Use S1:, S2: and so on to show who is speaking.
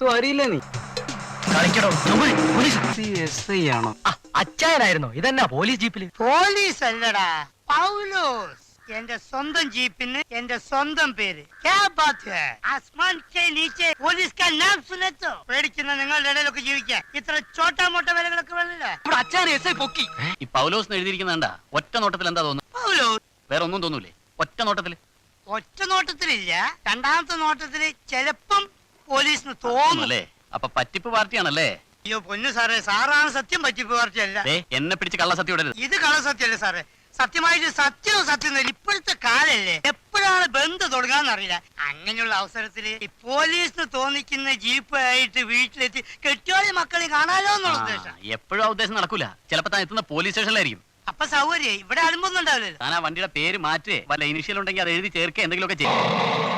S1: അറിയില്ല നീ
S2: കളിക്കടോ
S1: SI ആണോ?
S2: അച്ചായനായിരുന്നോ? ഇതെന്നാ പോലീസ് ജീപ്പില്?
S3: പോലീസ് അല്ലടാ, പൗലോസ്. എന്റെ സ്വന്തം ജീപ്പിന് എന്റെ സ്വന്തം പേര്. ക്യാ Baat high? Aasman K നീച്ചെ police കാ നാം സുനെ തോ. പേടിക്കുന്ന നിങ്ങളുടെ ഇടയിലൊക്കെ ജീവിക്കാൻ ഇത്ര ചോട്ടാ മോട്ട വിലകളൊക്കെ വേണല്ലോ.
S2: ഇവിടെ അച്ചായൻ SI പൊക്കി. ഈ പൗലോസ് എഴുതിയിരിക്കുന്നുണ്ടാ? ഒറ്റ നോട്ടത്തിൽ എന്താ തോന്നുന്നു?
S3: പൗലോസ്
S2: വേറെ ഒന്നും തോന്നൂലേ? ഒറ്റ നോട്ടത്തില്?
S3: ഒറ്റ നോട്ടത്തിലില്ല, രണ്ടാമത്തെ നോട്ടത്തില് ചിലപ്പം പോലീസിന് തോന്നും.
S2: അല്ലേ? അപ്പൊ പറ്റിപ്പ് പാർട്ടിയാണല്ലേ?
S3: അയ്യോ പൊന്നു സാറേ, സാറാണ് സത്യം, പറ്റിപ്പ് പാർട്ടിയല്ല.
S2: എന്നെ പിടിച്ച് കള്ളസത്യം ഇടരുത്.
S3: ഇത് കള്ളസത്യല്ലേ സാറേ? സത്യമായിട്ട് സത്യവും സത്യം ഇപ്പോഴത്തെ കാലല്ലേ, എപ്പോഴാണ് ബന്ധം തുടങ്ങാന്നറിയില്ല. അങ്ങനെയുള്ള അവസരത്തില് ഈ പോലീസിന് തോന്നിക്കുന്ന ജീപ്പ് ആയിട്ട് വീട്ടിലെത്തി കെട്ടിയോളി മക്കളെ കാണാലോ എന്നുള്ള ഉദ്ദേശം.
S2: എപ്പോഴും ആ ഉദ്ദേശം നടക്കൂല. ചിലപ്പോ താൻ എത്തുന്ന പോലീസ് സ്റ്റേഷനിലായിരിക്കും.
S3: അപ്പൊ സൗകര്യം ഇവിടെ അലുമ്പൊന്നും ഉണ്ടാവില്ലല്ലോ.
S2: താൻ ആ വണ്ടിയുടെ പേര് മാറ്റേ, വല്ല ഇനിഷ്യൽ ഉണ്ടെങ്കിൽ അത് എഴുതി ചേർക്കുക, എന്തെങ്കിലുമൊക്കെ ചെയ്യും.